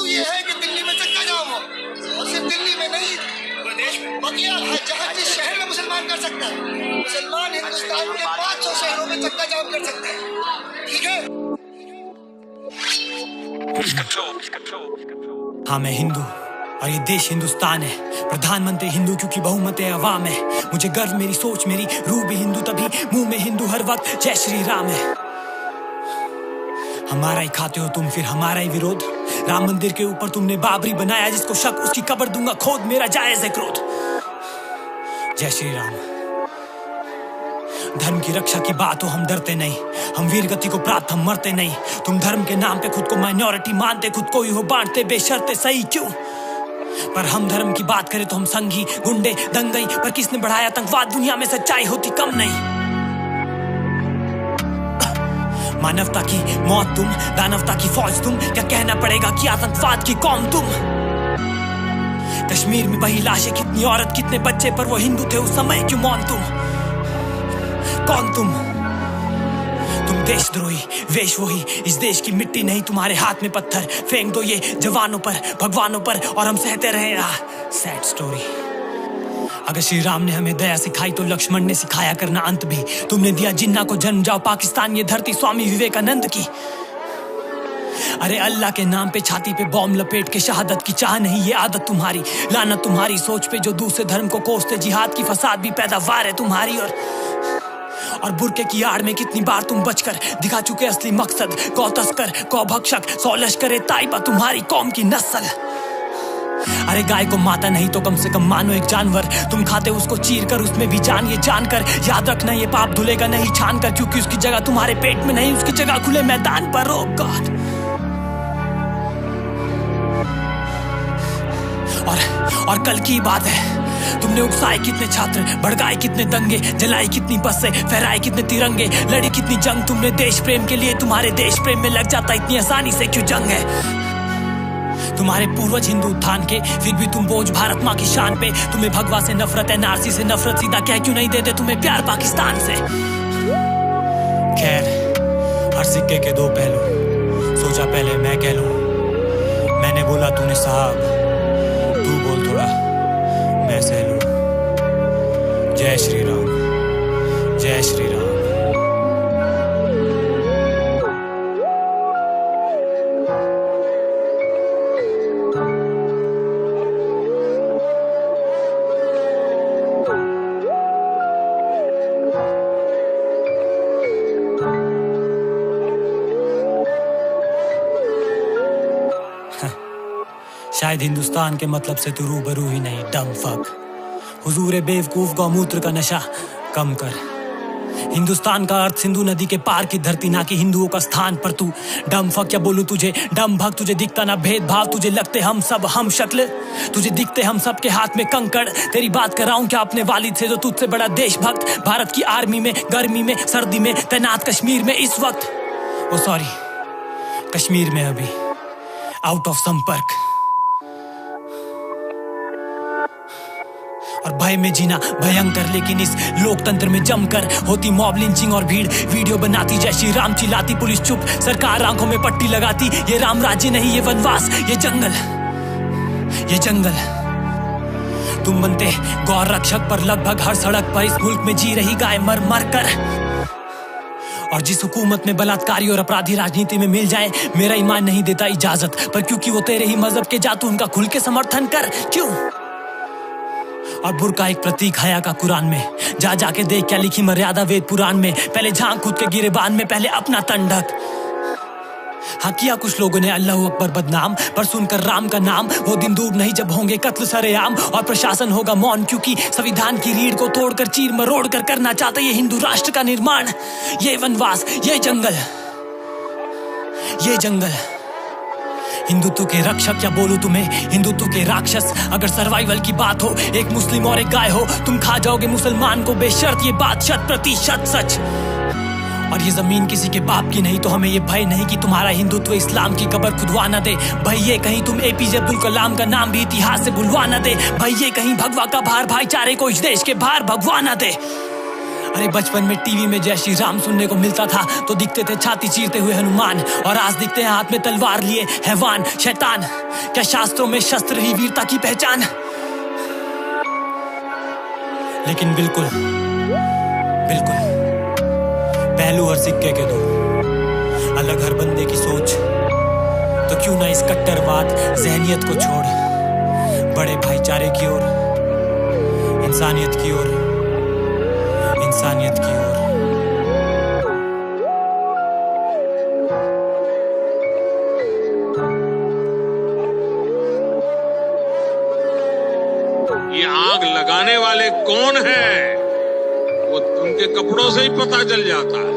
ये है कि दिल्ली में चक्का जाम हो, और सिर्फ दिल्ली में नहीं प्रदेश में, बकिया जहाँ जिस शहर में मुसलमान कर सकता है, मुसलमान हिंदुस्तान के 500 शहरों में चक्का जाम कर सकते हैं। ठीक है? हाँ, मैं हिंदू और ये देश हिंदुस्तान है। प्रधानमंत्री हिंदू क्योंकि बहुमत अवाम है। मुझे गर्व मेरी सोच, मेरी रूह भी हिंदू, तभी मुंह में हिंदू हर वक्त जय श्री राम है। हमारा ही खाते हो तुम, फिर हमारा ही विरोध। राम मंदिर के ऊपर तुमने बाबरी बनाया, जिसको शक उसकी कब्र दूंगा खोद, मेरा जायज है क्रोध। जय श्री राम। धर्म की रक्षा की बात हो हम डरते नहीं, हम वीर गति को प्राप्त हम मरते नहीं। तुम धर्म के नाम पे खुद को माइनॉरिटी मानते, खुद को ही हो बांटते बेशर्ते, सही क्यों? पर हम धर्म की बात करें तो हम संघी, गुंडे, दंगई। पर किसने बढ़ाया आतंकवाद? दुनिया में सच्चाई होती कम नहीं। मानवता की मौत तुम, दानवता की फौज तुम, क्या कहना पड़ेगा कि आतंकवाद की कौम तुम। कश्मीर में वही लाशें, कितनी औरत कितने बच्चे, पर वो हिंदू थे उस समय, क्यों मौन तुम? कौन तुम देशद्रोही, वेश वही। इस देश की मिट्टी नहीं, तुम्हारे हाथ में पत्थर फेंक दो ये जवानों पर, भगवानों पर, और हम सहते रहे। Sad story. अगर श्री राम ने हमें दया सिखाई तो लक्ष्मण ने सिखाया करना अंत भी। तुमने दिया जिन्ना को जन्म, जाओ पाकिस्तान ये धरती स्वामी विवेकानंद की। अरे अल्लाह के नाम पे छाती पे बॉम्ब लपेट के शहादत की चाह नहीं, ये आदत तुम्हारी। लानत तुम्हारी सोच पे जो दूसरे धर्म को कोसते, जिहाद की फसाद भी पैदावार है तुम्हारी। और बुरके की आड़ में कितनी बार तुम बचकर दिखा चुके असली मकसद। गौ तस्कर, गौ भक्षक, 100 लश्कर ताइबा तुम्हारी कौम की नस्ल। अरे गाय को माता नहीं तो कम से कम मानो एक जानवर। तुम खाते उसको चीर कर, उसमें भी जान, ये जानकर याद रखना ये पाप धुलेगा नहीं छान कर, क्योंकि उसकी जगह तुम्हारे पेट में नहीं, उसकी जगह खुले मैदान पर। ओ गॉड। और कल की बात है, तुमने उकसाए कितने छात्र, भड़काए कितने दंगे, जलाए कितनी बसें, फहराए कितने तिरंगे, लड़ी कितनी जंग तुमने देश प्रेम के लिए। तुम्हारे देश प्रेम में लग जाता इतनी आसानी से क्यों जंग है? तुम्हारे पूर्वज हिंदू उत्थान के, फिर भी तुम बोझ भारत माँ की शान पे। तुम्हें भगवा से नफरत है, नारसी से नफरत, सीधा कह क्यों नहीं देते तुम्हें प्यार पाकिस्तान से? खैर, हर सिक्के के दो पहलू, सोचा पहले मैं कह लूं। मैंने बोला तूने साहब, तू बोल थोड़ा मैं सह लूं। जय श्री राम, जय श्री राम। शायद हिंदुस्तान के मतलब से तू रूबरू ही नहीं, डम फक। हुजूर बेवकूफ, गौमूत्र का नशा कम कर। हिंदुस्तान का अर्थ सिंधु नदी के पार की धरती, ना कि हिंदुओं का स्थान। पर तू डम फक, क्या बोलूं तुझे, डम भक्त। तुझे दिखता ना भेदभाव, तुझे लगते हम सब हम शक्ल, तुझे दिखते हम सब के हाथ में कंकड़। तेरी बात कर रहा हूं क्या अपने वालिद से, जो तुझसे बड़ा देशभक्त, भारत की आर्मी में, गर्मी में, सर्दी में तैनात, कश्मीर में इस वक्त। ओ सॉरी, कश्मीर में अभी आउट ऑफ संपर्क। और भय में जीना भयंकर, लेकिन इस लोकतंत्र में जमकर होती मॉब लिंचिंग और भीड़। वीडियो बनाती जय श्री राम चिल्लाती, पुलिस चुप, सरकार आंखों में पट्टी लगाती। ये राम राज्य नहीं, ये वनवास, ये जंगल, ये जंगल। तुम बनते गौ रक्षक, पर लगभग हर सड़क पर इस मुल्क में जी रही गाय मर मर कर। और जिस हुकूमत में बलात्कारी और अपराधी राजनीति में मिल जाए, मेरा ईमान नहीं देता इजाजत, पर क्योंकि वो तेरे ही मजहब के जा, तू उनका खुल के समर्थन कर। क्यों? और बुर्का एक प्रतीक हया का कुरान में, जा जाके देख क्या लिखी मर्यादा वेद पुराण में। पहले झांक खुद के गिरेबान में, पहले अपना तन ढक। हाँ किया कुछ लोगों ने अल्लाह अकबर बदनाम, पर सुनकर राम का नाम। वो दिन दूर नहीं जब होंगे कत्ल सरेआम, और प्रशासन होगा मौन, क्योंकि संविधान की रीढ़ को तोड़कर चीर मरोड़ कर करना चाहते ये हिंदू राष्ट्र का निर्माण। ये वनवास, ये जंगल, ये जंगल। हिंदुत्व के रक्षक, क्या बोलूं तुम्हें, हिंदुत्व के राक्षस। अगर सर्वाइवल की बात हो, एक मुस्लिम और एक गाय हो, तुम खा जाओगे मुसलमान को बेशर्त, ये बात 100% सच। और ये जमीन किसी के बाप की नहीं, तो हमें ये भय नहीं कि तुम्हारा हिंदुत्व इस्लाम की कब्र खुदवा न दे। भाई ये कहीं तुम APJ अब्दुल कलाम का नाम भी इतिहास से भुलवा न दे। भाई ये कहीं भगवा का भार भाईचारे को इस देश के बाहर भगवा न दे। अरे बचपन में टीवी में जय श्री राम सुनने को मिलता था तो दिखते थे छाती चीरते हुए हनुमान, और आज दिखते हैं हाथ में तलवार लिए हैवान शैतान। क्या शास्त्रों में शस्त्र ही वीरता की पहचान? लेकिन बिल्कुल बिल्कुल पहलू हर सिक्के के दो, अलग हर बंदे की सोच। तो क्यों ना इस कट्टरवाद जहनियत को छोड़ बड़े भाईचारे की ओर, इंसानियत की ओर, इंसानियत की ओर। ये आग लगाने वाले कौन हैं? वो उनके कपड़ों से ही पता चल जाता है।